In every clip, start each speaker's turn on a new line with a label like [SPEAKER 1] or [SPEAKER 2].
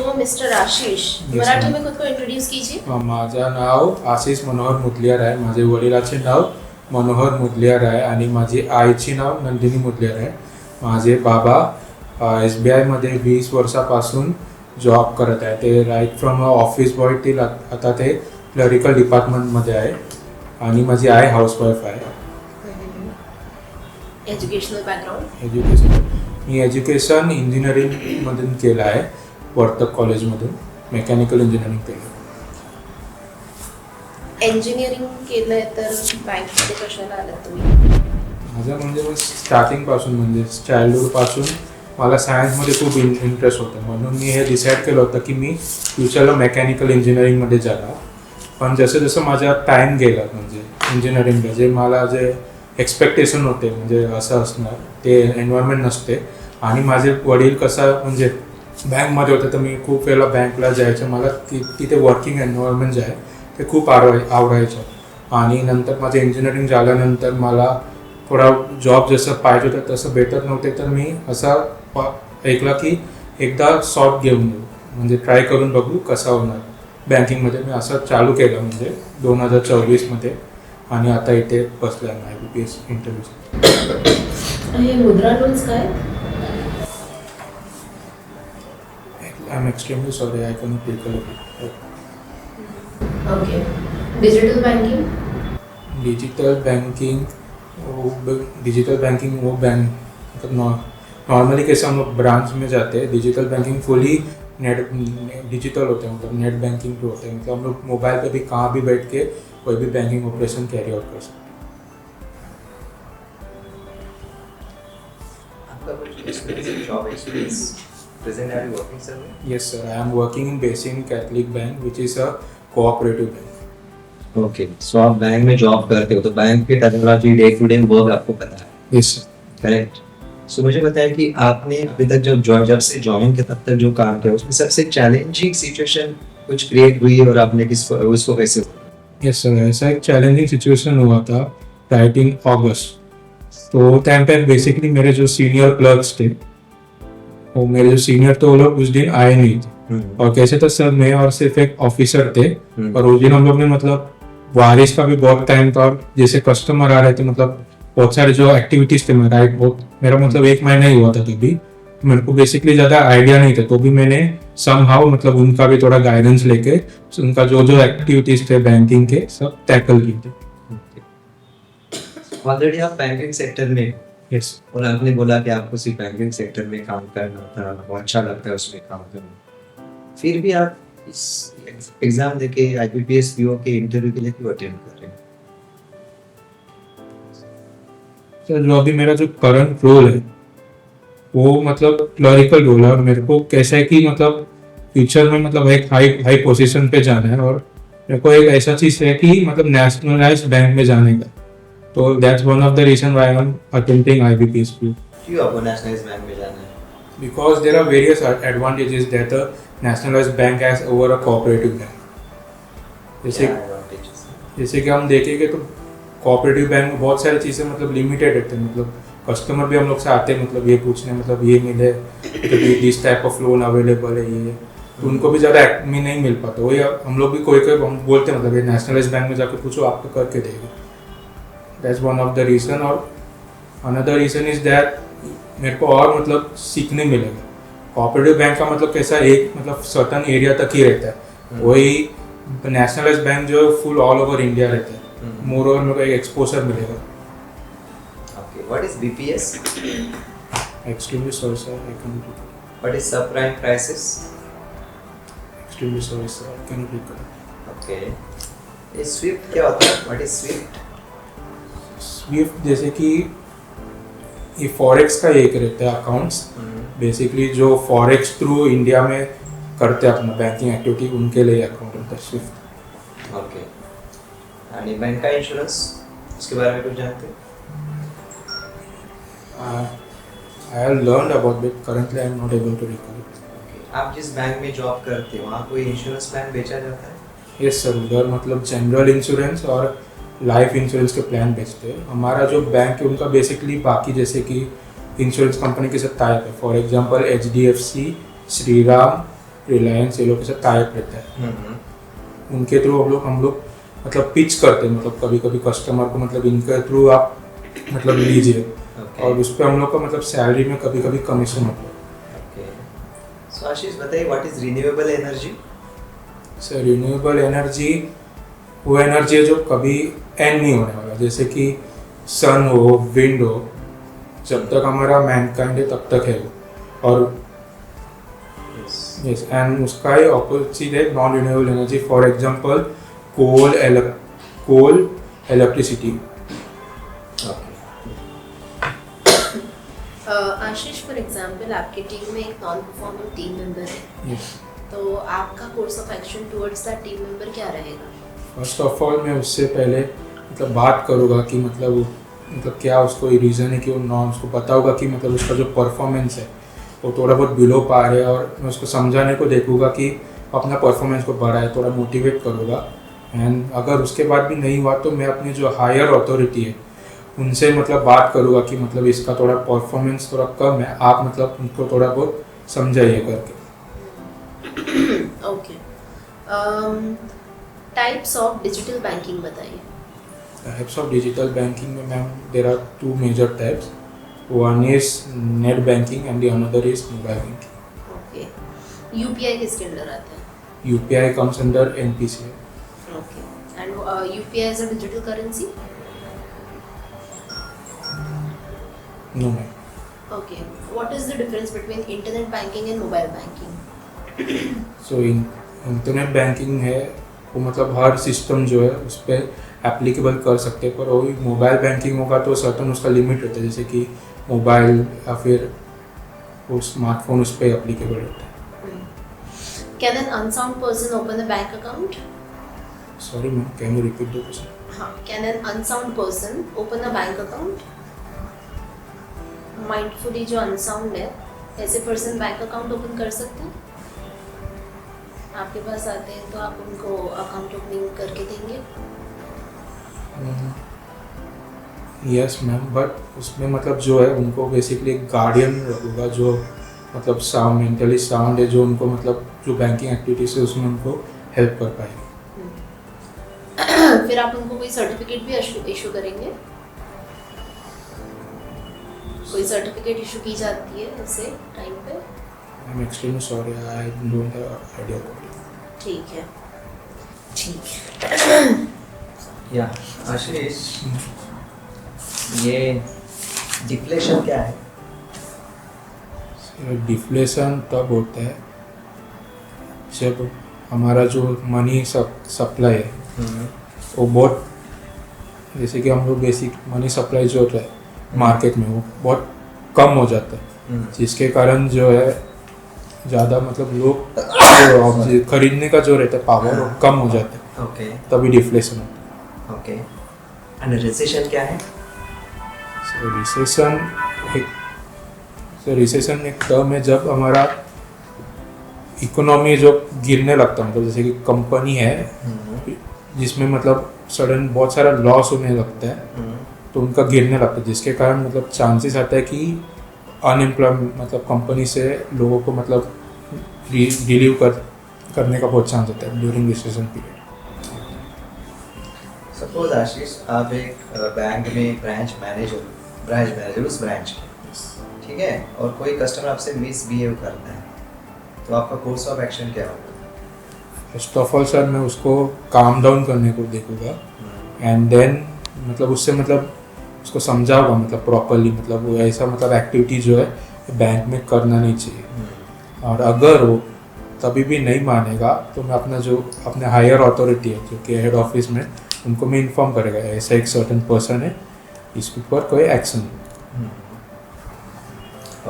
[SPEAKER 1] सो mister आशीष, मराठी में खुद को इंट्रोड्यूस कीजिए.
[SPEAKER 2] माझं नाव आशिष मनोहर मुदलियार आहे. माझे वडिलाचे नाव मनोहर मुदलियार आहे आणि माझी आईची नाव नंदिनी मुदलियार आहे. माझे बाबा SBI मध्ये 20 वर्षापासून जॉब करत आहे. ते right from office boy till आता ते क्लरिकल डिपार्टमेंटमध्ये आहे. आणि माझी आई हाऊसवाईफ आहे.
[SPEAKER 1] Educational background.
[SPEAKER 2] मी एज्युकेशन इंजिनिअरिंगमधून केलं आहे. वर्तक कॉलेजमधून मेकॅनिकल इंजिनिअरिंग केलं.
[SPEAKER 1] इंजिनिअरिंग केलंय तर बँकमध्ये कशाला आलात तुम्ही?
[SPEAKER 2] माझं म्हणजे स्टार्टिंगपासून म्हणजे चाइल्डहूडपासून मला सायन्समध्ये खूप इंटरेस्ट होता. म्हणून मी हे डिसाईड केलं होतं की मी फ्युचरला मेकॅनिकल इंजिनिअरिंगमध्ये जाणार. पण जसं जसं माझा टाईम गेला म्हणजे इंजिनिअरिंगला जे एक्सपेक्टेशन होते म्हणजे असं असणार ते एन्व्हायरमेंट नसते. आणि माझे वडील कसं म्हणजे बँकमध्ये होते तर मी खूप वेळेला बँकला जायचं. मला तिथे वर्किंग एन्व्हायरमेंट जे आहे ते खूप आवडायचं. आणि नंतर माझं इंजिनिअरिंग झाल्यानंतर मला थोडा जॉब जसं पाहिजे होतं तसं भेटत नव्हते. तर मी असा ऐकला की एकदा शॉप घेऊन येऊ म्हणजे ट्राय करून बघू कसा होणार बँकिंगमध्ये. मी असं चालू केलं म्हणजे 2024मध्ये. आणि आता इथे बसलो आहे IBPS इंटरव्ह्यू.
[SPEAKER 1] हे मुद्रा लोन्स काय?
[SPEAKER 2] I am extremely sorry I cannot take a look.
[SPEAKER 1] Okay. Digital banking.
[SPEAKER 2] Digital banking वो बैंक मतलब नॉर्मली कैसे हम लोग ब्रांच में जाते हैं. Digital banking fully net digital होते हैं मतलब नेट बैंकिंग पे होते हैं. मतलब हम लोग मोबाइल पे भी कहाँ भी बैठ के कोई भी बैंकिंग ऑपरेशन कैरी आउट कर सकते हैं.
[SPEAKER 3] आपका कुछ job experience present are you working somewhere?
[SPEAKER 2] Yes sir, I am working in Basin Catholic Bank which is a cooperative bank.
[SPEAKER 3] Okay, so आप बैंक में जॉब करते हो तो बैंक की technology day to day work आपको पता है?
[SPEAKER 2] Yes sir.
[SPEAKER 3] Correct. सो मुझे बताया कि आपने अभी तक जब से ज्वाइन के तब तक जो काम किया उसमें सबसे चैलेंजिंग सिचुएशन कुछ क्रिएट हुई और आपने उसको कैसे?
[SPEAKER 2] यस सर, ऐसा एक चैलेंजिंग सिचुएशन हुआ था राइट इन अगस्त. तो टाइम पे बेसिकली मेरे जो सीनियर क्लर्क्स थे वो मेरे जो सीनियर थे वो लोग उस दिन आए नहीं थे. और कैसे तो सर मैं और सिर्फ एक ऑफिसर थे. और उस दिन हम लोग ने मतलब बारिश का भी बहुत टाइम था और जैसे कस्टमर आ रहे थे मतलब बहुत सारे जो एक्टिविटीज थे राइट वो मेरा मतलब 1 महीना ही हुआ था तभी. मेरे को बेसिकली ज़्यादा आइडिया नहीं था. तो भी मैंने समहाउ मतलब उनका भी थोड़ा गाइडेंस लेके उनका जो एक्टिविटीज थे बैंकिंग के सब टैकल किए थे.
[SPEAKER 3] ऑलरेडी आप बैंकिंग सेक्टर में
[SPEAKER 2] यस.
[SPEAKER 3] और आपने बोला कि आपको सिर्फ बैंकिंग सेक्टर में काम करना था, बहुत अच्छा लगता है उसमें काम करना. फिर भी आप इस एग्जाम देके IBPS PO के इंटरव्यू के लिए क्यों अटेंड कर रहे हैं?
[SPEAKER 2] सर जो अभी मेरा जो करंट रोल है वो मतलब क्लरिकल रोल है. और मेरे को कैसा है कि मतलब फ्यूचर में मतलब एक हाई पोजीशन पे जाना है. और मेरे को एक ऐसा चीज़ है कि मतलब नेशनलाइज्ड बैंक में जाने का. तो that's one of the reason why I am attempting IBPS PO.
[SPEAKER 3] क्यों आपको नेशनलाइज्ड बैंक में जाना है?
[SPEAKER 2] Because there are various advantages that a nationalized bank has over a cooperative bank. जैसे कि हम देखेंगे तो कोऑपरेटिव बैंक में बहुत सारी चीज़ें मतलब लिमिटेड रहते हैं. मतलब कस्टमर भी हम लोग से आते हैं मतलब ये पूछने मतलब ये मिले मतलब this type of loan available है ये. तो उनको भी ज़्यादा में नहीं मिल पाता. वही हम लोग भी कोई हम बोलते हैं मतलब ये नेशनलाइज बैंक में जाकर पूछो आपको करके देगा. That's one of the reason. और अनदर रीज़न इज़ दैट मेरे को और मतलब सीखने मिलेगा. कोऑपरेटिव बैंक का मतलब कैसा एक मतलब सर्टन एरिया तक ही रहता है. वही नेशनलाइज बैंक जो फुल ऑल ओवर इंडिया रहता है. मोर और मेरे को एक एक्सपोजर मिलेगा.
[SPEAKER 3] Okay, what is BPS?
[SPEAKER 2] Extremely sorry sir I can recall.
[SPEAKER 3] What is subprime crisis?
[SPEAKER 2] Extremely sorry sir I can recall.
[SPEAKER 3] Okay. ये SWIFT क्या होता है? What is SWIFT?
[SPEAKER 2] स्विफ्ट जैसे कि ये फॉरेक्स का एक रहता है अकाउंट्स. बेसिकली जो फॉरेक्स थ्रू इंडिया में करते हैं अपना बैंकिंग एक्टिविटी उनके लिए अकाउंट होता है स्विफ्ट.
[SPEAKER 3] ओके. आणि बैंक का इंश्योरेंस उसके बारे में कुछ जानते हैं?
[SPEAKER 2] I have learned about it. Currently I am not able to recall.
[SPEAKER 3] आप जिस बैंक में जॉब करते हो वहाँ कोई इंश्योरेंस प्लान बेचा जाता है?
[SPEAKER 2] यस सर, उधर मतलब जनरल इंश्योरेंस और लाइफ इंश्योरेंस के प्लान बेचते हैं. हमारा जो बैंक है उनका बेसिकली बाकी जैसे कि इंश्योरेंस कंपनी के साथ टाइप है. For example HDFC, Shriram, Reliance ये लोग के साथ टाइप रहता है, उनके थ्रू हम लोग मतलब पिच करते हैं, मतलब कभी कभी कस्टमर को मतलब इनके थ्रू आप मतलब लीजिए, और उस पर हम लोग का मतलब सैलरी में कभी कभी कमीशन होता है।
[SPEAKER 3] ओके, सो आशीष बताइए what is renewable energy?
[SPEAKER 2] Sir renewable energy वो एनर्जी है जो कभी एंड नहीं होने वाला, जैसे कि सन हो, विंड हो, जब तक हमारा मैनकाइंड है तब तक है वो। और यस, एंड उसका ही ऑपोजिट है non renewable energy, for example coal, electricity.
[SPEAKER 1] Ashish, for example आपकी टीम में एक नॉन परफॉर्मिंग टीम मेंबर है,
[SPEAKER 2] यस,
[SPEAKER 1] तो आपका course of action towards that team member क्या रहेगा?
[SPEAKER 2] फर्स्ट ऑफ ऑल मैं उससे पहले मतलब बात करूँगा कि मतलब क्या उसको रीज़न है कि वो नॉन, उसको पता होगा कि मतलब उसका जो परफॉर्मेंस है वो थोड़ा बहुत बिलो पा रहे हैं, और मैं उसको समझाने को देखूँगा कि अपना परफॉर्मेंस को बढ़ाए, थोड़ा मोटिवेट करूँगा। एंड अगर उसके बाद भी नहीं हुआ तो मैं अपनी जो हायर अथॉरिटी है उनसे मतलब बात करूँगा कि मतलब इसका थोड़ा परफॉर्मेंस थोड़ा कम है, आप मतलब उनको थोड़ा बहुत समझाइए करके।
[SPEAKER 1] Okay, types of digital banking बताइए।
[SPEAKER 2] टाइप्स ऑफ डिजिटल बैंकिंग में ma'am there are 2 major types, one is net banking and the another is mobile banking.
[SPEAKER 1] Okay, UPI किसके अंडर आता है?
[SPEAKER 2] UPI comes under NPCI.
[SPEAKER 1] Okay, and UPI is a digital currency?
[SPEAKER 2] No ma'am.
[SPEAKER 1] Okay. What is the difference between internet banking and mobile banking?
[SPEAKER 2] So internet banking है वो मतलब हर system जो है उस पर एप्लीकेबल कर सकते हैं, पर वही मोबाइल बैंकिंग होगा तो सर्टन उसका लिमिट होता है, जैसे कि मोबाइल या फिर वो स्मार्टफोन उस पर एप्लीकेबल होता है।
[SPEAKER 1] Can an unsound person open a bank account?
[SPEAKER 2] Sorry ma'am, can you repeat the question?
[SPEAKER 1] हाँ, can an unsound person open a bank account? Mindfully जो अनसाउंड है ऐसे पर्सन बैंक अकाउंट ओपन कर सकते हैं? आपके पास आते हैं तो आप उनको अकाउंट ओपनिंग करके देंगे?
[SPEAKER 2] यस मैम, बट उसमें मतलब जो है उनको बेसिकली एक गार्डियन होगा जो मतलब साउंड, मेंटली साउंड है, जो उनको मतलब जो बैंकिंग एक्टिविटीज है उसमें उनको हेल्प कर पाएगा।
[SPEAKER 1] फिर आप उनको कोई सर्टिफिकेट भी इशू करेंगे? कोई सर्टिफिकेट इशू की जाती है ऐसे टाइम पे?
[SPEAKER 2] आई am extremely sorry, I don't have idea.
[SPEAKER 1] ठीक है, ठीक है।
[SPEAKER 3] या आशीष, ये डिफ्लेशन क्या है?
[SPEAKER 2] डिफ्लेशन तब होता है जब हमारा जो मनी सप्लाई है वो बहुत, जैसे कि हम लोग बेसिक मनी सप्लाई जो होता है मार्केट में वो बहुत कम हो जाता है, जिसके कारण जो है ज़्यादा मतलब लोग खरीदने का जो रहता है पावर वो कम हो जाता है।
[SPEAKER 3] ओके,
[SPEAKER 2] तभी डिफ्लेशन होता है।
[SPEAKER 3] ओके, एंड रिसेशन क्या है?
[SPEAKER 2] रिसेशन एक टर्म है जब हमारा इकोनॉमी जो गिरने लगता है, मतलब जैसे कि कंपनी है जिसमें मतलब सडन बहुत सारा लॉस होने लगता है तो उनका गिरने लगता है, जिसके कारण मतलब चांसेस आता है कि अनएम्प्लॉयमेंट मतलब कंपनी से लोगों को मतलब रिलीव करने का बहुत चांस होता है ड्यूरिंग रिसेशन पीरियड।
[SPEAKER 3] सपोज आशीष, आप एक बैंक में ब्रांच मैनेजर उस ब्रांच के, ठीक है, और कोई कस्टमर आपसे मिसबिहेव करता है, तो आपका कोर्स ऑफ एक्शन क्या होगा?
[SPEAKER 2] फर्स्ट ऑफ ऑल सर मैं उसको काम डाउन करने को देखूँगा, एंड देन मतलब उससे मतलब उसको समझाऊंगा मतलब प्रॉपरली, मतलब वो ऐसा मतलब एक्टिविटी जो है बैंक में करना नहीं चाहिए। और अगर वो तभी भी नहीं मानेगा तो मैं अपने हायर अथॉरिटी है जो कि हेड ऑफिस में, उनको मैं इन्फॉर्म करेगा ऐसा एक सर्टन पर्सन है, इसके ऊपर कोई एक्शन।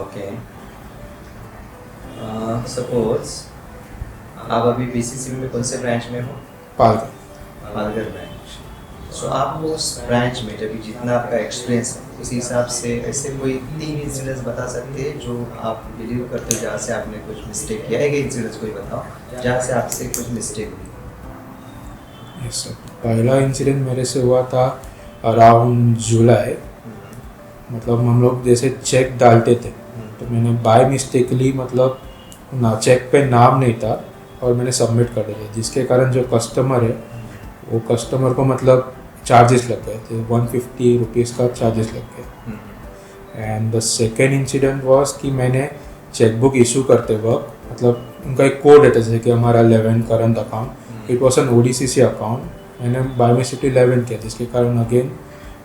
[SPEAKER 3] ओके, सपोज आप अभी बीसीसीबी में कौन से ब्रांच में हो? पालघर ब्रांच। सो आप उस ब्रांच में जब जितना आपका एक्सपीरियंस है उस हिसाब से ऐसे कोई 3 इंसिडेंट्स बता सकते हैं जो आप बिलीव करते हो जहाँ से आपने कुछ मिस्टेक किया है? एक इंसिडेंट्स कोई बताओ जहाँ से आपसे कुछ मिस्टेक हुई।
[SPEAKER 2] यस सर, पहला इंसिडेंट मेरे से हुआ था अराउंड जुलाई, मतलब हम लोग जैसे चेक डालते थे तो मैंने बाय मिस्टेकली मतलब ना चेक पे नाम नहीं था और मैंने सबमिट कर दिया, जिसके कारण जो कस्टमर है वो कस्टमर को मतलब चार्जेस लग गए थे, 150 रुपीज़ का चार्जेस लग गए। And the second incident was कि मैंने चेकबुक इशू करते वक्त मतलब उनका एक कोड रहता है, जैसे कि हमारा 11 current account, it was an ODCC account, मैंने बाय मिस्टेक 11 किया, जिसके कारण अगेन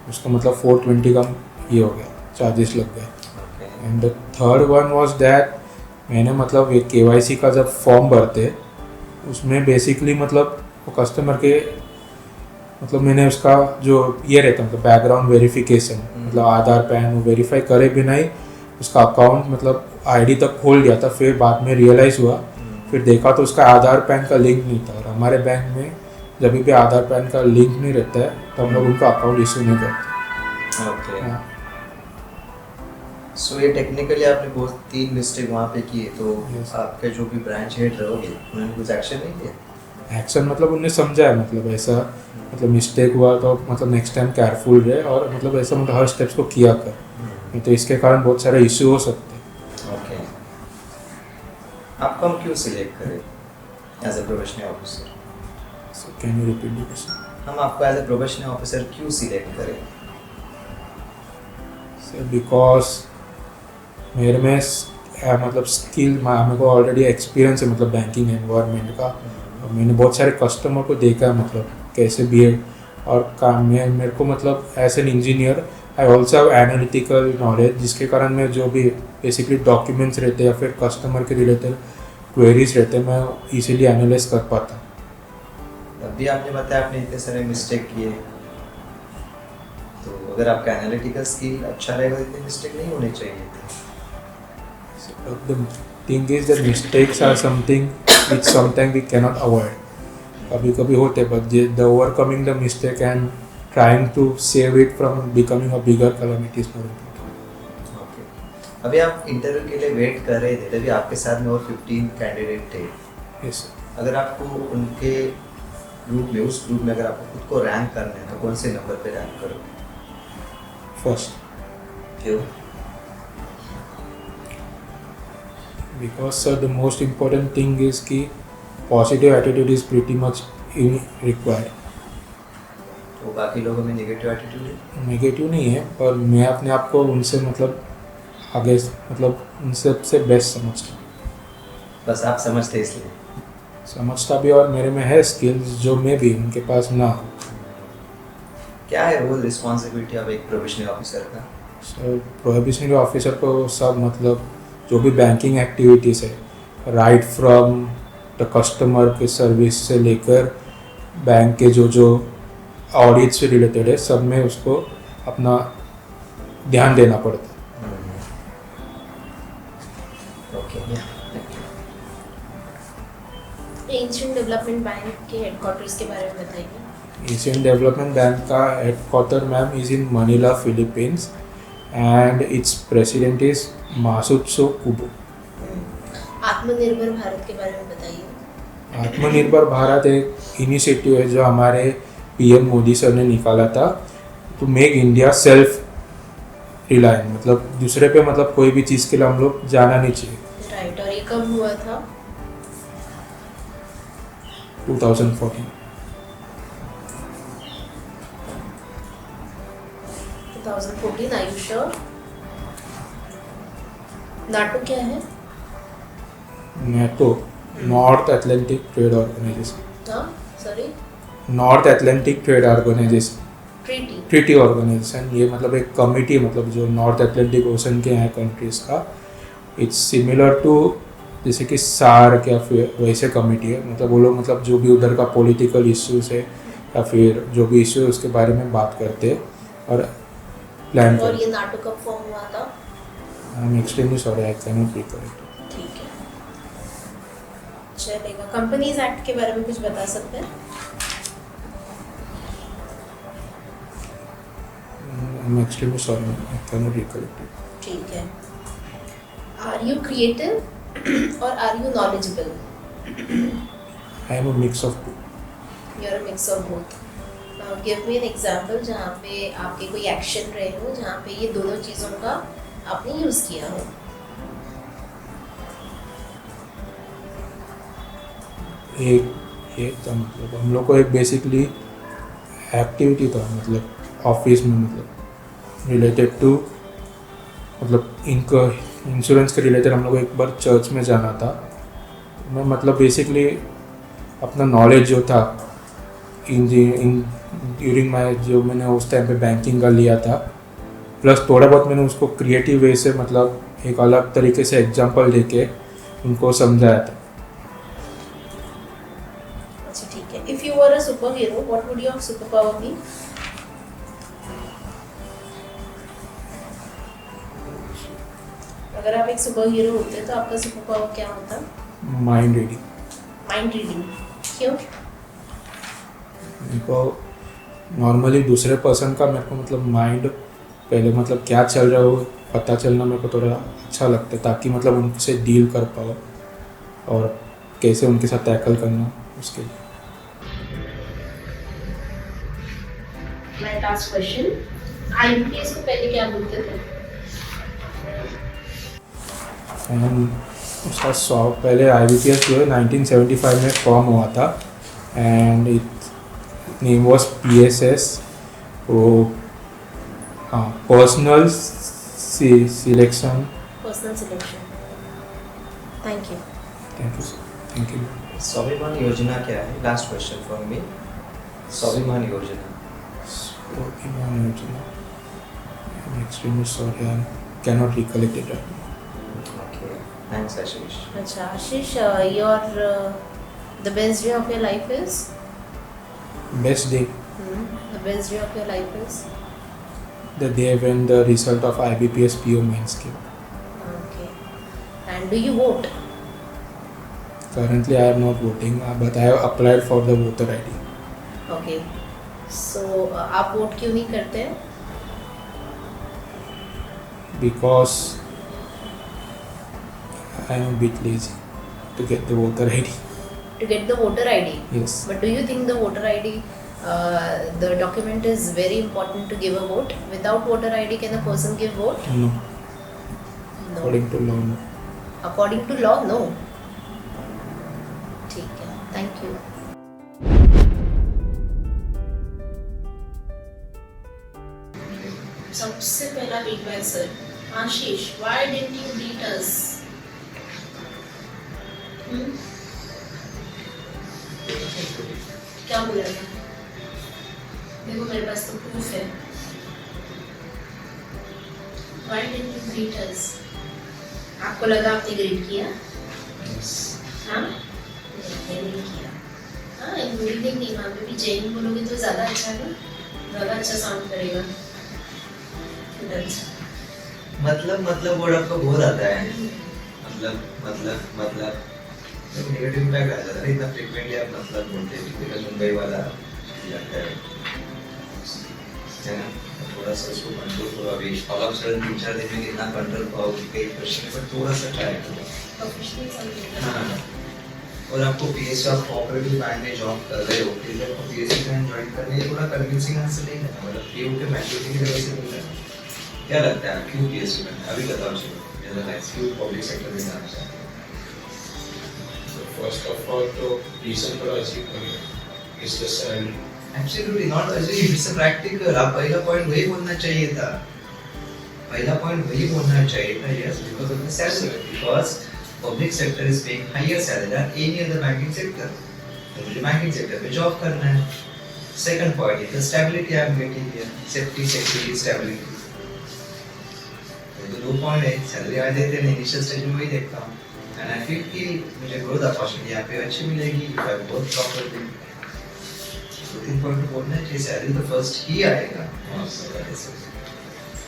[SPEAKER 2] उसका मतलब 420 का ये हो गया, चार्जेस लग गए। And the third one was that मैंने मतलब ये KYC का जब फॉर्म भरते उसमें बेसिकली मतलब वो कस्टमर के मतलब मैंने उसका जो ये रहता मतलब बैकग्राउंड वेरिफिकेशन मतलब आधार पैन वो वेरीफाई करे बिना ही उसका अकाउंट मतलब ID तक खोल दिया था। फिर बाद में रियलाइज़ हुआ, फिर देखा तो उसका आधार पैन का लिंक नहीं था, और हमारे बैंक में जब भी आधार पैन का लिंक नहीं रहता है तो हम लोग उनका अकाउंट इशू नहीं करते।
[SPEAKER 3] ओके, सो ये टेक्निकली आपने बहुत 3 मिस्टेक वहाँ पे किए, तो
[SPEAKER 2] Yes.
[SPEAKER 3] आपके जो भी ब्रांच हेड रहोगे उन्होंने कुछ एक्शन नहीं लिया?
[SPEAKER 2] एक्शन मतलब उन्हें समझाया मतलब ऐसा मतलब मिस्टेक हुआ तो मतलब नेक्स्ट टाइम केयरफुल रहे, और मतलब ऐसा मतलब हर स्टेप्स को किया कर, नहीं तो इसके कारण बहुत सारे इशू हो सकते हैं।
[SPEAKER 3] ओके, आपको हम क्यों सिलेक्ट करें as a probationary officer?
[SPEAKER 2] So can you repeat the question?
[SPEAKER 3] हम आपको एज ए प्रोबेशनरी ऑफिसर क्यों सिलेक्ट करें?
[SPEAKER 2] सो बिकॉज मेरे में मतलब स्किल मेरे को ऑलरेडी एक्सपीरियंस है मतलब बैंकिंग एनवायरनमेंट का, और मैंने बहुत सारे कस्टमर को देखा है मतलब कैसे बिहेव और काम में मेरे को मतलब as an engineer I also have analytical knowledge, जिसके कारण मैं जो भी बेसिकली डॉक्यूमेंट्स रहते हैं या फिर कस्टमर के रिलेटेड क्वेरीज रहते हैं मैं इजीली एनालाइज कर पाता।
[SPEAKER 3] अभी आपने बताया आपने इतने सारे मिस्टेक किए, तो अगर आपका एनालिटिकल स्किल अच्छा रहेगा तो इतने मिस्टेक नहीं होने चाहिए थे।
[SPEAKER 2] The thing is that mistakes are something which sometimes we cannot avoid. कभी कभी होते but the overcoming the mistake and trying to save it from becoming a bigger calamity is more important.
[SPEAKER 3] Okay, अभी आप interview के लिए wait कर रहे थे, तभी आपके साथ में और 15 कैंडिडेट थे।
[SPEAKER 2] Yes.
[SPEAKER 3] अगर आपको उनके ग्रुप में उस ग्रुप में अगर आपको खुद को रैंक करना है तो कौन से नंबर पे रैंक करोगे?
[SPEAKER 2] First,
[SPEAKER 3] क्यों?
[SPEAKER 2] because the most important thing is कि positive attitude is pretty much required.
[SPEAKER 3] तो बाकी लोगों में नेगेटिव एटीट्यूड है?
[SPEAKER 2] नेगेटिव नहीं है, पर मैं अपने आप को उनसे मतलब आगे मतलब उनसे सबसे बेस्ट समझता हूँ।
[SPEAKER 3] बस आप समझते इसलिए?
[SPEAKER 2] समझता भी और मेरे में है स्किल्स जो मैं भी उनके पास ना हो।
[SPEAKER 3] क्या है रोल रिस्पॉन्सिबिलिटी ऑफ एक प्रोबेशनरी ऑफिसर का?
[SPEAKER 2] सो प्रोहिबिशनरी ऑफिसर को सब मतलब जो भी बैंकिंग एक्टिविटीज़ है राइट फ्रॉम द कस्टमर के सर्विस से लेकर बैंक के जो ऑडिट से रिलेटेड है सब में उसको अपना ध्यान देना पड़ता है।
[SPEAKER 3] ओके,
[SPEAKER 1] एशियन डेवलपमेंट बैंक के हेडक्वार्टर्स के बारे में बताइए।
[SPEAKER 2] एशियन डेवलपमेंट बैंक का headquarter ma'am is in Manila Philippines and its president is Masutso Kubo.
[SPEAKER 1] Atmanirbhar Bharat के बारे में बताइए।
[SPEAKER 2] आत्मनिर्भर भारत एक इनिशिएटिव है जो हमारे PM मोदी सर ने निकाला था to make India self reliant, मतलब दूसरे पे मतलब कोई भी चीज़ के लिए हम लोग जाना नहीं चाहिए।
[SPEAKER 1] राइट, और ये कब हुआ था?
[SPEAKER 2] 2014।
[SPEAKER 1] 2014, are you sure? नाटो क्या है?
[SPEAKER 2] NATO, North Atlantic trade organisation.
[SPEAKER 1] हाँ, sorry,
[SPEAKER 2] North Atlantic trade organisation,
[SPEAKER 1] treaty.
[SPEAKER 2] Treaty organisation. ये मतलब एक कमिटी मतलब जो नॉर्थ अटलांटिक ओशन के हैं कंट्रीज़ का, इट्स सिमिलर टू जैसे कि सार्क या फिर वैसे कमिटी है। मतलब वो लोग मतलब जो भी उधर का पॉलिटिकल इश्यूज है या फिर जो भी इश्यू है उसके बारे में बात करते हैं और प्लान
[SPEAKER 1] और
[SPEAKER 2] करते
[SPEAKER 1] ये नाटो कब फॉर्म हुआ था?
[SPEAKER 2] हैं। I am extremely sorry, I can not recall.
[SPEAKER 1] ठीक है, चलेगा। कंपनीज एक्ट के बारे में कुछ बता सकते हैं?
[SPEAKER 2] I am extremely sorry, I can not recall.
[SPEAKER 1] ठीक है। आर यू क्रिएटिव और are you knowledgeable?
[SPEAKER 2] I am a mix of two.
[SPEAKER 1] You are a mix of both. Give me an example जहाँ पे आपके कोई एक्शन रहे हो जहाँ पे ये दोनों चीज़ों का आपने यूज़ किया हो।
[SPEAKER 2] एक था, मतलब हम लोग को एक बेसिकली एक्टिविटी था, मतलब ऑफिस में, मतलब रिलेटेड टू, मतलब इनको इंश्योरेंस के रिलेटेड हम लोग को एक बार चर्च में जाना था। मैं मतलब बेसिकली अपना नॉलेज जो था ड्यूरिंग माई, जो मैंने उस टाइम पे बैंकिंग का लिया था, प्लस थोड़ा बहुत मैंने उसको क्रिएटिव वे से, मतलब एक अलग तरीके से एग्जांपल देके उनको समझाया था।
[SPEAKER 1] अच्छा ठीक है। If you were a super hero, what would your super power be? अगर आप एक सुपर हीरो होते तो आपका सुपर पावर क्या होता?
[SPEAKER 2] Mind reading.
[SPEAKER 1] Mind reading. क्यों?
[SPEAKER 2] मेरे को नॉर्मली दूसरे पर्सन का, मेरे को मतलब माइंड पहले मतलब क्या चल रहा है वो पता चलना मेरे को थोड़ा अच्छा लगता है, ताकि मतलब उनसे डील कर पाओ और कैसे उनके साथ टैकल करना उसके लिए।
[SPEAKER 1] माय लास्ट क्वेश्चन, आईबीपीएस को पहले क्या बोलते थे?
[SPEAKER 2] एंड उसका पहले IBPS जो है 1975 में फॉर्म हुआ था, and it name was PSS, वो personal selection.
[SPEAKER 1] Personal selection. Thank you.
[SPEAKER 2] Thank you.
[SPEAKER 3] स्वाभिमान योजना क्या है? Last question for me. स्वाभिमान योजना।
[SPEAKER 2] स्वाभिमान योजना, I'm extremely sorry, I cannot recollect it right now.
[SPEAKER 3] Okay, thanks Ashish.
[SPEAKER 1] अच्छा आशीष, your the best day of your life is?
[SPEAKER 2] Best day,
[SPEAKER 1] The best day of your life is?
[SPEAKER 2] the day when the result of IBPS PO mains came.
[SPEAKER 1] Okay. And do you vote?
[SPEAKER 2] Currently I am not voting, but I have applied for the voter ID.
[SPEAKER 1] Okay. So आप vote क्यों नहीं करते हैं?
[SPEAKER 2] Because I am a bit lazy to get the voter ID.
[SPEAKER 1] To get the voter ID.
[SPEAKER 2] Yes.
[SPEAKER 1] But do you think the voter ID, the document is very important to give a vote? Without voter ID, can a person give vote?
[SPEAKER 2] No.
[SPEAKER 1] No.
[SPEAKER 2] According to law, no.
[SPEAKER 1] According to law, no. ठीक है. Thank you. सबसे पहला feedback sir, Ashish, why didn't you beat us? क्या बोला था? देखो मेरे पास तो प्रूफ है। Why didn't you beat us? आपको लगा आपने ग्रेड किया? हाँ? नहीं किया। हाँ, इंक्लूडिंग नहीं, वहाँ पे भी जैन बोलोगे तो ज़्यादा अच्छा है, ज़्यादा अच्छा साउंड करेगा।
[SPEAKER 3] मतलब वर्ड आपको बहुत आता है। मतलब तो नेगेटिव इम्पैक्ट आ जाता है इतना फ्रीक्वेंटली आप मतलब बोलते हैं, टिपिकल मुंबई वाला लगता है ना। थोड़ा सा उसको कंट्रोल करो, अभी ऑल ऑफ सडन 3-4 दिन में कितना कंट्रोल पाओगे कई क्वेश्चन पर थोड़ा सा ट्राई करो।
[SPEAKER 1] प्रोफेशनल समझ।
[SPEAKER 3] हाँ, और आपको पीएससी आप कोऑपरेटिव बैंक में जॉब कर रहे हो, फिर आपको पीएससी बैंक ज्वाइन करने के थोड़ा कन्विंसिंग आंसर नहीं है, मतलब पीओ के मैंडेटरी की वजह से मिल रहा है। क्या लगता है क्यों पीएससी बैंक अभी बताओ चलो, जनरल लाइफ क्यों पब्लिक सेक्टर में जाना चाहते हैं?
[SPEAKER 2] First of all, तो reason for achieve करिए is the salary.
[SPEAKER 3] Absolutely not assume, it's a practical। आप पहला पॉइंट वही बोलना चाहिए था, yes, because of the salary, because public sector is paying higher salary than any other banking sector, तो मुझे banking sector पे जॉब करना है। Second point is the stability I am getting here, safety, security, stability। तो 2 point है, salary आ देते हैं initial stage में, वही देखता हूँ एंड आई फील कि मुझे ग्रोथ अपॉर्चुनिटी यहाँ पे अच्छी मिलेगी if I work properly. 2-3 point बोलना चाहिए, सैलरी तो फर्स्ट ही आएगा।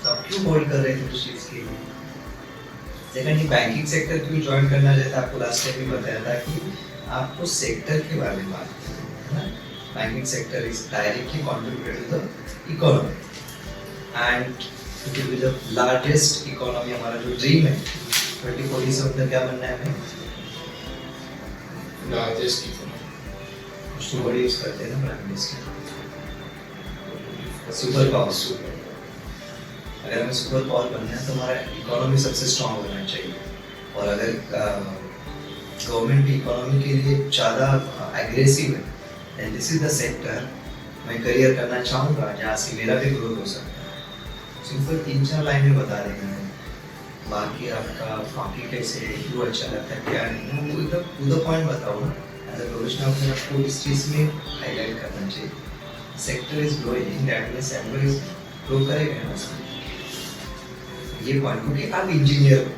[SPEAKER 3] तो आप क्यों होल्ड कर रहे थे उस चीज़ के लिए? सेकंडली बैंकिंग सेक्टर क्यों ज्वाइन करना चाहता है, आपको लास्ट टाइम भी बताया था कि आपको सेक्टर के बारे में बात करना है। Banking sector is directly contributed to the economy and it will be the largest economy. हमारा जो ड्रीम है 2040 से अपना क्या बनना है हमें?
[SPEAKER 2] Largest economy.
[SPEAKER 3] उसको बड़ी यूज करते हैं ना प्राइम मिनिस्टर, सुपर पावर। अगर हमें सुपर पावर बनना है तो हमारा इकोनॉमी सबसे स्ट्रांग होना चाहिए, और अगर गवर्नमेंट भी इकोनॉमी के लिए ज़्यादा एग्रेसिव है and this is the sector मैं करियर करना चाहूँगा जहाँ से मेरा भी ग्रोथ हो सकता है। सिंपल 3-4 लाइनें बता देंगे, बाकी आपका बाकी कैसे क्यों अच्छा लगता है क्या नहीं, वो एकदम टू द पॉइंट बताओ ना। एज अ प्रोफेशनल अपने आपको इस चीज़ में हाईलाइट करना चाहिए। Sector is growing, that means employ is grow करेगा ना उसमें। ये पॉइंट क्योंकि आप इंजीनियर हो,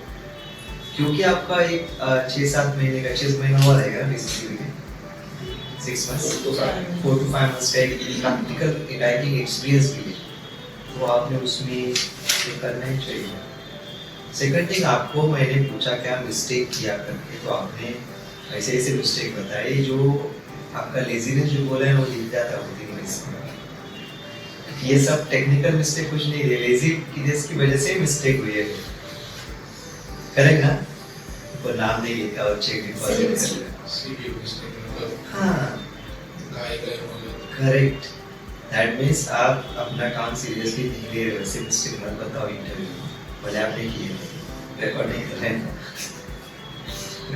[SPEAKER 3] क्योंकि आपका एक 6-7 महीने का 6 महीना हुआ रहेगा बेसिकली 6 months 4 to 5 months का एक प्रैक्टिकल राइटिंग एक्सपीरियंस भी है, तो आपने उसमें ये करना ही चाहिए। सेकंड थिंग, आपको मैंने पूछा क्या मिस्टेक किया करके, तो आपने ऐसे ऐसे मिस्टेक बताए, जो आपका लेजीनेस जो बोला है वो दिख जाता है होती है। ये सब टेक्निकल मिस्टेक कुछ नहीं है, लेजी की वजह से मिस्टेक हुई है, करेक्ट ना? ऊपर नाम नहीं लिखा और चेक डिपॉजिट कर हाँ करेक्ट। दैट मीन्स आप अपना काम सीरियसली नहीं ले रहे, वैसे मिस्टेक मत बताओ इंटरव्यू में, भले आपने किए रिकॉर्ड नहीं कर रहे हैं,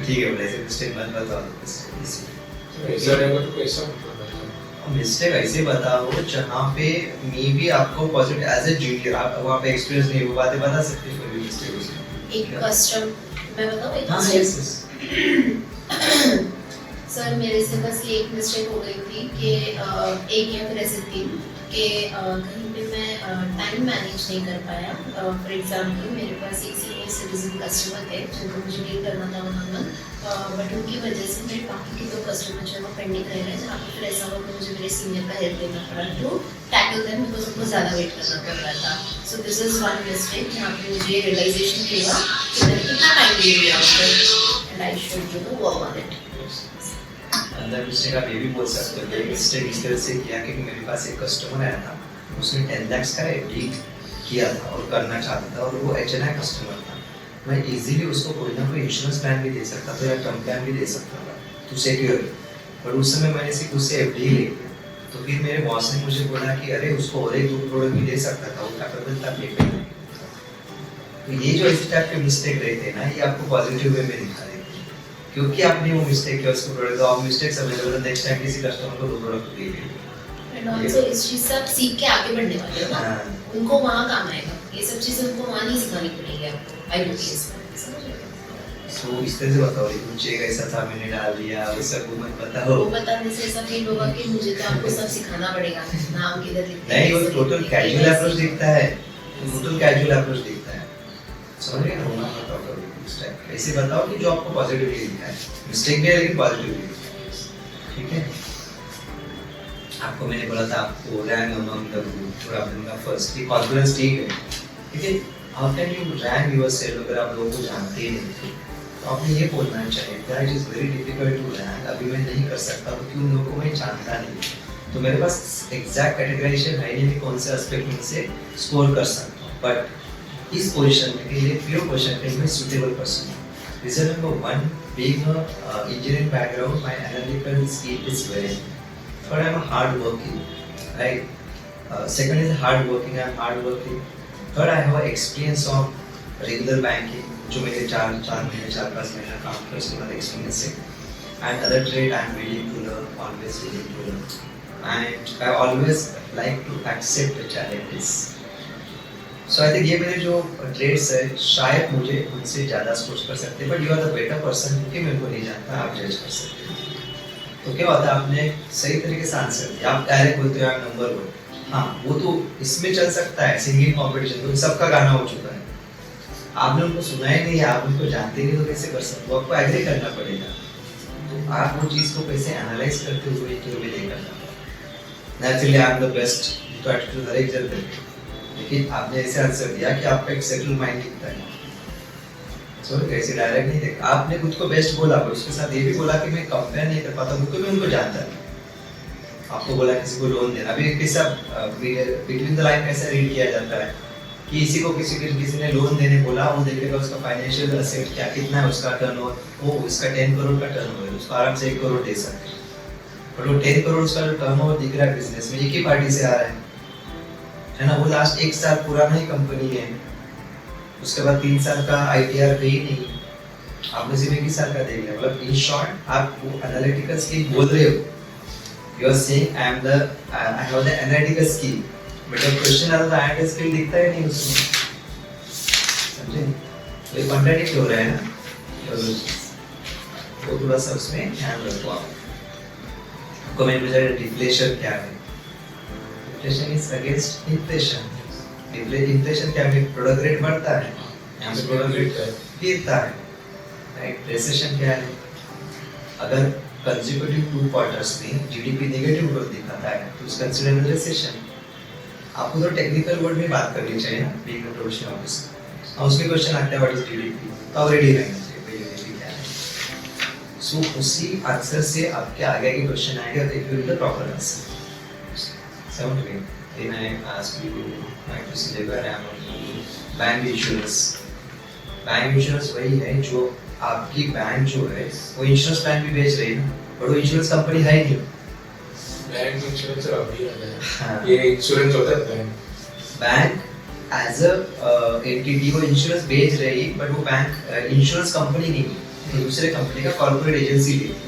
[SPEAKER 3] ठीक है, वैसे मिस्टेक मत बताओ। मिस्टेक ऐसे बताओ जहाँ पे मे बी आपको पॉजिटिव एज ए जूनियर आप वहाँ पे एक्सपीरियंस नहीं, वो बातें बता सकते हो कोई मिस्टेक उसमें। एक
[SPEAKER 1] कस्टम मैं बताऊँ एक
[SPEAKER 3] हाँ यस
[SPEAKER 1] सर मेरे से बस ये एक मिस्टेक हो गई थी कि एक यंग रेसिपी कि कहीं पे मैं टाइम मैनेज नहीं कर पाया। फॉर एग्जांपल मेरे पास एक सीनियर सिटीजन कस्टमर थे जिनको मुझे डील करना था वन बट उनकी वजह से मेरे बाकी के 2 कस्टमर जो है पेंडिंग रह रहे हैं, जहाँ पर फिर ऐसा हुआ कि मुझे मेरे सीनियर का हेल्प लेना पड़ा टू टैकल देम बिकॉज उनको ज़्यादा वेट करना पड़ रहा था। So this is one mistake जहाँ पे मुझे रियलाइजेशन हुआ कि मैंने कितना टाइम ले लिया and I should work on it.
[SPEAKER 3] अंदर मिस्टेक आप ये भी बोल सकते हो कि मिस्टेक इस तरह से किया कि मेरे पास एक कस्टमर आया था, उसने 10 लाख का एफडी किया था और करना चाहता था, और वो एचएनआई कस्टमर था। मैं इजीली उसको कोई ना कोई इंश्योरेंस प्लान भी दे सकता था या टर्म प्लान भी दे सकता था टू सिक्योर, पर उस समय मैंने सिर्फ उससे एफडी ले लिया। तो फिर मेरे बॉस ने मुझे बोला कि अरे उसको और एक 2 प्रोडक्ट भी दे सकता था, वो कैपेबल था पे करने। तो ये जो इस टाइप के मिस्टेक रहते हैं ना, ये आपको पॉजिटिव वे में दिखा देते हैं, क्योंकि आपने वो मिस्टेक किया उसको प्रोडक्ट, तो आप मिस्टेक्स अवेलेबल नेक्स्ट टाइम किसी कस्टमर को 2 प्रोडक्ट दे देंगे।
[SPEAKER 1] एंड आल्सो इस चीज से आप सीख के आगे बढ़ने वाले हो ना, उनको वहाँ काम आएगा, ये सब चीजें उनको वहाँ नहीं सिखानी पड़ेगी आपको आईबीपीएस में, समझ रहे हो?
[SPEAKER 3] सो इस तरह से बताओ कि चेक ऐसा था मैंने डाल दिया, वो सब वो मत बताओ।
[SPEAKER 1] वो बताने से ऐसा फील होगा कि मुझे तो आपको सब सिखाना पड़ेगा, नाम किधर लिखना है।
[SPEAKER 3] नहीं, वो टोटल कैजुअल अप्रोच दिखता है, टोटल कैजुअल अप्रोच दिखता है, समझ रहे हो ना? बताओ इस टाइप ऐसे बताओ कि जो आपको पॉजिटिवली दिखता है, मिस्टेक भी है लेकिन पॉजिटिवली, ठीक है? आपको मैंने बोला था आपको रैंक अमंग द ग्रुप, थोड़ा आपने फर्स्ट की कॉन्फिडेंस ठीक है, ठीक है? How can you rank yourself अगर आप लोगों को जानते ही नहीं? तो आपने ये बोलना चाहिए that it is very difficult to rank, अभी मैं नहीं कर सकता तो क्यों लोगों को मैं जानता नहीं, तो मेरे पास एग्जैक्ट कैटेगराइजेशन है नहीं कि कौन से एस्पेक्ट में से स्कोर कर सकता हूँ, बट इस पोजीशन के लिए प्योर पोजीशन के लिए सुटेबल पर्सन हूँ। Reason number 1, being a engineering background, my analytical skill is very. Third, I'm hard working, right? Second is hard working. I'm hard working. Third, I have experience of regular banking, जो मेरे 4 महीने 4-5 महीना काम किया उसके बाद experience है. And other trait, I'm willing to learn, always willing to learn. And I always like to accept the challenges. So I think ये मेरे जो ट्रेड्स है शायद मुझे उनसे ज़्यादा सोच कर सकते हैं, but you are the better person क्योंकि मेरे को नहीं जानता, आप जज कर सकते हैं. तो क्या होता है आपने सही तरीके से आंसर दिया, आप डायरेक्ट बोलते हो आप नंबर 1, हाँ वो तो इसमें चल सकता है, सिंगिंग कंपटीशन तो सबका गाना हो चुका है, आपने उनको सुना ही नहीं है, आप उनको जानते नहीं तो कैसे कर सकते हो, आपको एग्री करना पड़ेगा. तो आप वो चीज़ को कैसे एनालाइज करते हुए इंटरव्यू नहीं करना. Naturally I am the best तो एटीट्यूड हर एक जगह करते, लेकिन आपने ऐसे आंसर दिया कि आपका एक सेटल माइंड दिखता है. सॉरी कैसे डायरेक्ट नहीं देखा, आपने खुद को बेस्ट बोला पर उसके साथ ये भी बोला कि मैं कंपेयर नहीं कर पाता, क्योंकि मैं उनको जानता नहीं. आपको बोला किसी को लोन देना, अभी कैसा बिटवीन द लाइन कैसे रीड किया जाता है कि किसी ने लोन देने बोला, वो देखेगा उसका फाइनेंशियल एसेट क्या कितना है, उसका टर्नओवर, वो उसका 10 करोड़ का टर्नओवर है, उसको आराम से 1 करोड़ दे सकते हैं, बट वो 10 करोड़ उसका जो टर्नओवर दिख रहा है बिजनेस में एक ही पार्टी से आ रहा है ना, वो लास्ट 1 साल पुराना ही कंपनी है, उसके बाद 3 साल का आईटीआर पे ही नहीं, आपने सिर्फ एक ही साल का देख लिया, मतलब इन शॉर्ट आप वो एनालिटिकल स्किल बोल रहे हो, you are saying I have the analytical skill, but जब क्वेश्चन आता है तो एनालिटिकल स्किल दिखता है नहीं उसमें, समझे? तो ये कॉन्ट्रडिक्ट हो रहा है ना, तो थोड़ा सा उसमें ध्यान रखो आप। आपको मैंने पूछा डिफ्लेशन क्या है? Deflation is against inflation. Inflation क्या है? प्रोडक्ट रेट बढ़ता है, यहाँ पे प्रोडक्ट रेट गिरता है, राइट? रिसेशन क्या है? अगर कंसेक्यूटिव 2 क्वार्टर्स में जीडीपी नेगेटिव ग्रोथ दिखाता है तो उसका कंसीडर रिसेशन। आपको तो टेक्निकल वर्ड में बात करनी चाहिए ना, बीइंग अ प्रोफेशनल ऑफिसर। और उसमें क्वेश्चन आता है व्हाट इज जीडीपी, तो आप रेडी रहना चाहिए जीडीपी क्या है। सो उसी आंसर से आपके आगे के क्वेश्चन आएंगे तो it will be the proper answer. समझ गए? Then I ask you to see the bank insurance. Bank insurance वही है जो आपकी बैंक जो है वो इंश्योरेंस प्लान भी बेच रही है ना, बट वो इंश्योरेंस कंपनी है नहीं।
[SPEAKER 2] बैंक इंश्योरेंस अभी आ गया
[SPEAKER 3] हाँ।
[SPEAKER 2] ये इंश्योरेंस होता है
[SPEAKER 3] बैंक एज अ एंटिटी वो इंश्योरेंस बेच रही है, बट वो बैंक इंश्योरेंस कंपनी नहीं है, दूसरे कंपनी का कॉर्पोरेट एजेंसी है।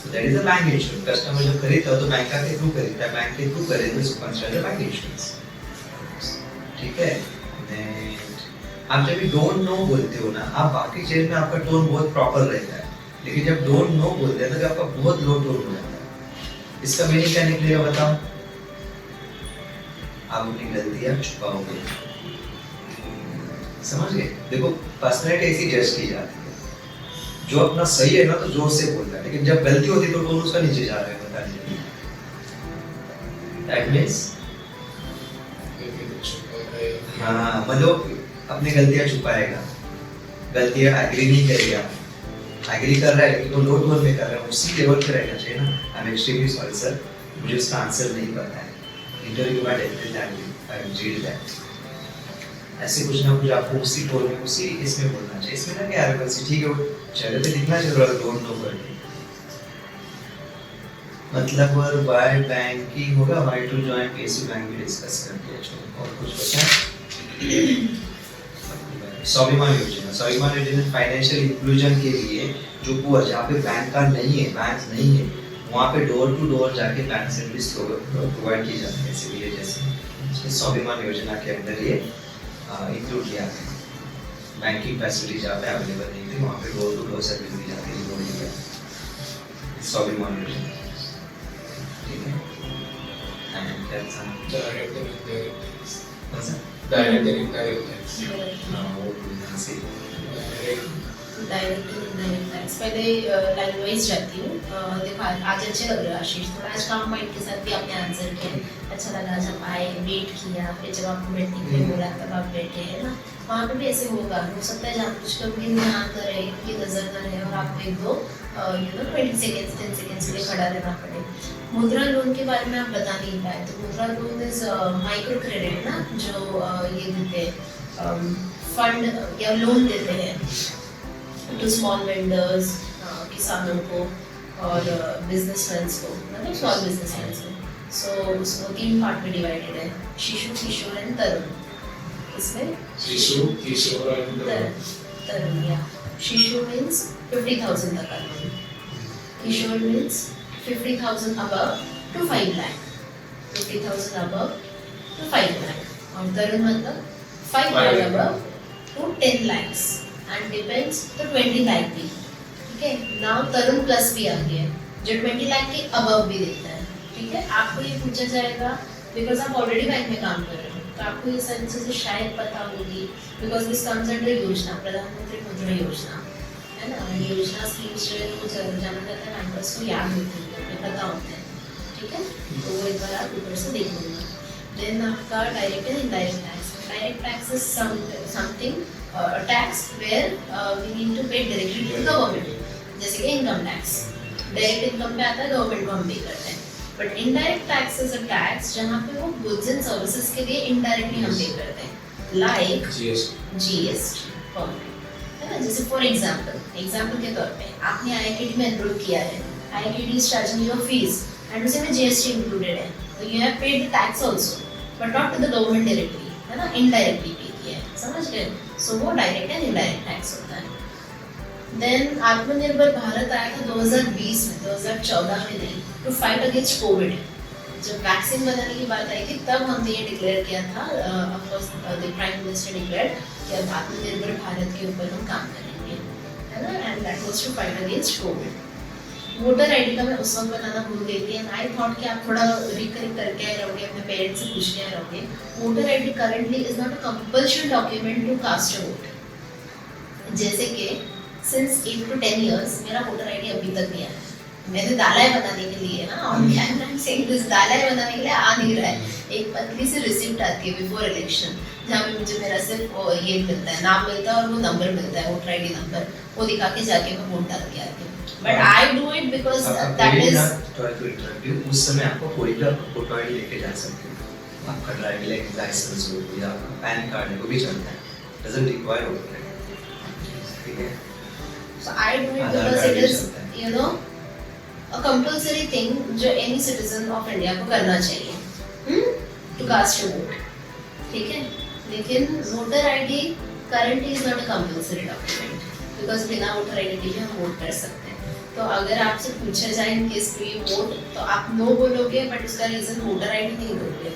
[SPEAKER 3] So that is a bank insurance. Customer जब खरीदता है तो बैंक के थ्रू खरीदता है, बैंक के थ्रू खरीदे तो उसको कंसीडर बैंक इंश्योरेंस। ठीक है? आप जब भी डोंट नो बोलते हो ना, आप बाकी चीज में आपका टोन बहुत प्रॉपर रहता है, लेकिन जब डोंट नो बोलते हैं तो आपका बहुत लो टोन हो जाता है। इसका मीनिंग क्या निकलेगा बताओ? आप अपनी गलतियां छुपाओगे। समझ गए? देखो पर्सनैलिटी ऐसी जज की जाती है, जो अपना सही है ना तो जोर से बोलता है, लेकिन जब गलती होती है तो टोन उसका नीचे जा रहा है, बता दीजिए। दैट मींस हाँ, मतलब अपनी गलतियां छुपाएगा, गलतियां एग्री नहीं करेगा, एग्री कर रहा है लेकिन वो लो टोन में कर रहा है, उसी लेवल पे रहना चाहिए ना। आई एम एक्सट्रीमली सॉरी सर, मुझे उसका आंसर नहीं पता है, इंटरव्यू में definitely I will read that. ऐसे कुछ ना कुछ आपको उसी टोन में उसी इसमें बोलना चाहिए। इसमें ना क्या एरोगेंसी, ठीक है वो चेहरे पे दिखना चाहिए थोड़ा डोंट नो करके, मतलब और वाई बैंकिंग होगा, why to join PSU bank भी डिस्कस करते हैं। और कुछ बचा? स्वाभिमान योजना। स्वाभिमान योजना फाइनेंशियल इंक्लूजन के लिए जो पुअर जहाँ पे बैंक कार्ड नहीं है, बैंक नहीं है, वहाँ पे डोर टू डोर जाके बैंक सर्विस प्रोवाइड की जाती है, ऐसे जैसे स्वाभिमान योजना के अंदर ये इंक्लूड किया है। बैंकिंग फैसिलिटी जहाँ पे अवेलेबल नहीं थी वहाँ पे डोर टू डोर सर्विस दी जाती है, बोल दिया स्वाभिमान योजना। ठीक है? And that's
[SPEAKER 2] direct and indirect
[SPEAKER 3] कौन सा?
[SPEAKER 2] Direct and indirect tax.
[SPEAKER 3] वो यहाँ से
[SPEAKER 1] डायरेक्ट इनडायरेक्ट टैक्स पहले लाइन वाइज जाती हूँ। देखो आज अच्छे लग रहे हो आशीष, थोड़ा आज काम माइंड के साथ भी आपने आंसर किया, अच्छा लगा। जब आए वेट किया, फिर जब आपको बैठने के लिए बोला तब आप बैठे हैं ना, वहाँ पे भी ऐसे होगा। हो सकता है जहाँ कुछ कभी ध्यान न रहे, उनकी नजर न रहे और आपको एक दो 20 सेकेंड्स 10 सेकेंड्स के लिए खड़ा रहना पड़े। मुद्रा लोन के बारे में आप बता नहीं पाए, तो मुद्रा लोन इज माइक्रो क्रेडिट ना, जो ये देते हैं फंड या लोन देते हैं टू स्मॉल वेंडर्स, किसानों को और बिजनेसमैन को, मतलब स्मॉल बिजनेसमैन को। सो उसको 3 पार्ट में डिवाइडेड है, शिशु, किशोर एंड तरुण। इसमें
[SPEAKER 2] शिशु, किशोर एंड
[SPEAKER 1] तरुण या शिशु मीन्स 50,000 तक का loan, Kishore means 50,000 above to 5 lakh, 50,000 above to 5 lakh, और तरुण मतलब 5 lakh above to 10 lakhs and depends तो 20 lakh भी। ठीक है? नाउ तरुण प्लस भी आ गया जो 20 लाख के अबव भी देता है। ठीक है? आपको ये पूछा जाएगा बिकॉज आप ऑलरेडी बैंक में काम कर रहे हो, तो आपको ये सारी चीज़ें शायद पता होगी, बिकॉज दिस कम्स अंडर योजना, प्रधानमंत्री मुद्रा योजना है ना। योजना स्कीम्स जो है वो जाना जाता है, बैंकर्स को याद होती है, उन्हें पता होता है। ठीक है? तो वो एक बार आप ऊपर से देख लूँगा। देन आपका direct and indirect tax. Direct tax is something tax where we need to pay directly to government, जैसे कि इनकम टैक्स। डायरेक्ट इनकम पे आता है, गवर्नमेंट को हम पे करते हैं। But indirect tax is a tax जहाँ पे वो गुड्स एंड सर्विसेज के लिए इनडायरेक्टली हम पे करते हैं, लाइक जीएसटी है ना। जैसे फॉर एग्जाम्पल के तौर पे आपने आईआईटी में एनरोल किया है, IIT is charging your fees and उसी में जीएसटी इंक्लूडेड है, तो you have paid the tax also but not to the government directly, है ना, इनडायरेक्टली पे किया है। समझ गए? सो वो डायरेक्ट एंड इनडायरेक्ट टैक्स होता है। देन आत्मनिर्भर भारत आया था 2020 में, 2014 में नहीं, टू फाइट अगेंस्ट कोविड। जब वैक्सीन बनाने की बात आई थी तब हमने ये डिक्लेयर किया था, of course the prime minister declared कि अब आत्मनिर्भर भारत के ऊपर हम काम करेंगे, है ना, and that was to fight against Covid. Voter ID का मैं उस वक्त बनाना भूल गई थी, एंड आई थॉट कि आप थोड़ा रिकरेक्ट करके आए रहोगे, अपने पेरेंट्स से पूछ के आए रहोगे। Voter ID currently is not a compulsory document to cast a vote. जैसे कि सिंस 8 to 10 इयर्स मेरा वोटर आईडी अभी तक नहीं आया। मैंने दालाय बनाने के लिए ना, on camera I am saying this, दालाय बनाने के लिए आ नहीं रहा है। एक पतली सी रिसिप्ट आती है बिफोर इलेक्शन, जहाँ पे मुझे मेरा सिर्फ ये मिलता है, नाम मिलता है और वो नंबर मिलता है, वोटर आईडी नंबर, वो दिखा के जाके मैं वोट डाल के आती हूँ। But I do it because that is,
[SPEAKER 3] उस समय आपको कोई भी फोटो आईडी लेके जा सकते हो, आपका ड्राइविंग लाइसेंस हो या आपका पैन कार्ड है वो भी चलता है, डजंट रिक्वायर वोटर आईडी, ठीक है।
[SPEAKER 1] so I do it because it is, you know, a compulsory thing जो any citizen of India को करना चाहिए, to cast a vote, ठीक है। लेकिन voter ID currently is not a compulsory document because बिना वोटर आईडी के भी हम वोट कर सकते हैं। तो अगर आपसे पूछा जाए in case to you vote, तो आप नो बोलोगे, बट उसका रीजन वोटर आईडी नहीं दोगे,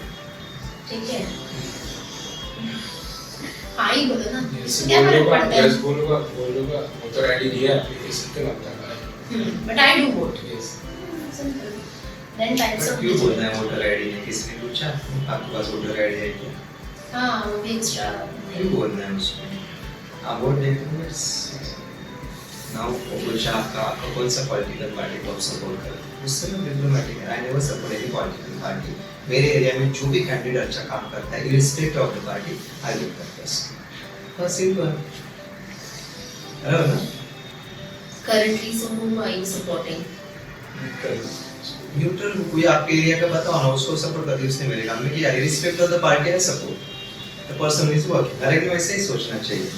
[SPEAKER 1] ठीक है। हाँ ही बोलो ना, क्या फर्क पड़ता है।
[SPEAKER 2] बोलूंगा वोटर आईडी दिया एप्लीकेशन पे लगता है,
[SPEAKER 1] but I do vote. Then types of,
[SPEAKER 3] क्यों बोलना है वोटर आईडी ने, किसने पूछा आपके पास वोटर आईडी है क्या?
[SPEAKER 1] हाँ वो भी एक्स्ट्रा
[SPEAKER 3] क्यों बोलना है उसमें? आप वोट देते हो बस। नाउ पूछा आपका कौन सा पॉलिटिकल पार्टी को आप सपोर्ट करते हो, उससे मैं डिप्लोमेटिक है, I never support any political party. मेरे एरिया में जो भी कैंडिडेट अच्छा काम करता है irrespective of the party I will contest, बस सिंपल है ना।
[SPEAKER 1] currently so whom are you supporting?
[SPEAKER 3] Neutral कोई आपके एरिया का बताओ ना, उसको सपोर्ट करती है, उसने मेरे काम में किया, irrespective of the party I support the person is working. हर एक में ऐसे ही सोचना चाहिए।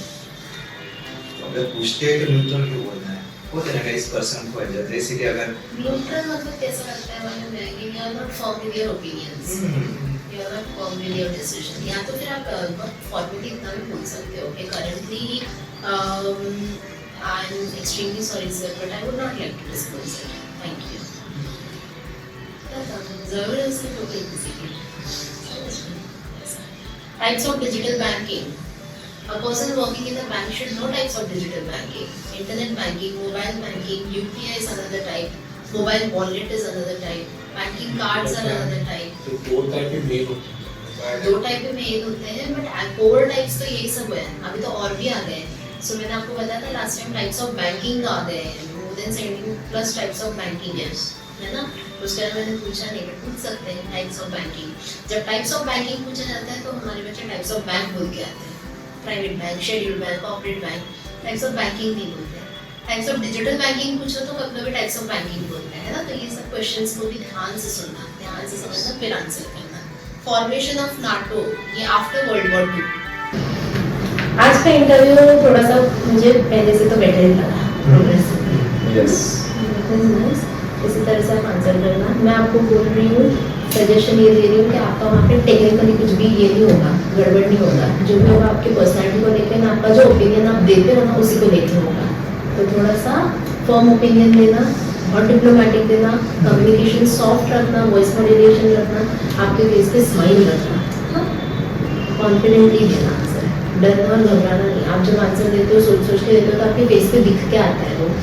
[SPEAKER 3] तो अगर पूछते हैं तो न्यूट्रल क्यों बोलना है, वो देना इस पर्सन को है, जैसे कि अगर
[SPEAKER 1] Neutral मतलब कैसा लगता है मतलब मैं कि you are not firm with your opinions, you are not firm with your decision। या तो फिर आप बहुत फॉर्मली इतना भी बोल सकते हो कि currently I am extremely sorry sir but I would not like to disclose it, thank you। ज़रूर है उसकी टोकरी किसी की। Types of digital banking, a person working in the bank should know types of digital banking, internet banking, mobile banking, UPI is another type, mobile wallet is another type, banking cards are another type।
[SPEAKER 2] तो दो type के mail होते हैं,
[SPEAKER 1] दो type के mail होते हैं, but core types तो यही सब है, अभी तो और भी आ गए हैं। सो मैंने आपको बताया था last time types of banking आ गए हैं, more than 70+ types of banking है ना। उसके बाद मैंने पूछा नहीं, बट पूछ सकते हैं टाइप्स ऑफ बैंकिंग। जब टाइप्स ऑफ बैंकिंग पूछा जाता है तो हमारे बच्चे टाइप्स ऑफ बैंक बोल के आते हैं, private bank, scheduled bank, corporate bank, types of banking नहीं बोलते हैं। टाइप्स ऑफ डिजिटल बैंकिंग पूछो तो कभी कभी टाइप्स ऑफ बैंकिंग बोलते हैं ना। तो ये सब क्वेश्चंस को भी ध्यान से सुनना, ध्यान से समझना, फिर आंसर करना। फॉर्मेशन ऑफ नाटो, ये आफ्टर वर्ल्ड वॉर 2। आज का इंटरव्यू थोड़ा सा मुझे पहले से तो बेटर ही लगा, प्रोग्रेसिव।
[SPEAKER 3] यस,
[SPEAKER 1] इसी तरह से आप आंसर करना। मैं आपको बोल रही हूँ, सजेशन ये दे रही हूँ कि आपका वहाँ पे टेक्निकली कुछ भी ये नहीं होगा, गड़बड़ नहीं होगा। जो भी होगा आपके पर्सनैलिटी को लेकर ना, आपका जो ओपिनियन आप देते हो ना उसी को लेकर होगा। तो थोड़ा सा फर्म ओपिनियन देना और डिप्लोमेटिक देना, कम्युनिकेशन सॉफ्ट रखना, वॉइस मॉड्यूलेशन रखना, आपके फेस पे स्माइल रखना, कॉन्फिडेंटली देना आंसर, डरना और घबराना नहीं। आप जब आंसर देते हो सोच सोच के देते हो तो आपके फेस पे दिख के आता है वो।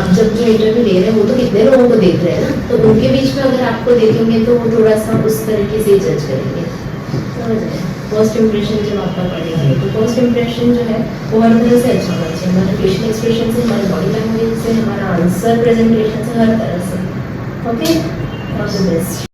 [SPEAKER 1] अब जब जो इंटरव्यू ले रहे हैं वो तो कितने लोगों को देख रहे हैं ना, तो उनके बीच में अगर आपको देखेंगे तो वो थोड़ा सा उस तरीके से जज करेंगे, समझ रहे हैं। फर्स्ट इंप्रेशन जब आपका पड़ेगा तो फर्स्ट इंप्रेशन जो है वो हर तरह से अच्छा होना चाहिए, हमारे फेशियल एक्सप्रेशन से, हमारे बॉडी लैंग्वेज से, हमारा आंसर प्रेजेंटेशन से, हर तरह से। Okay, all the best.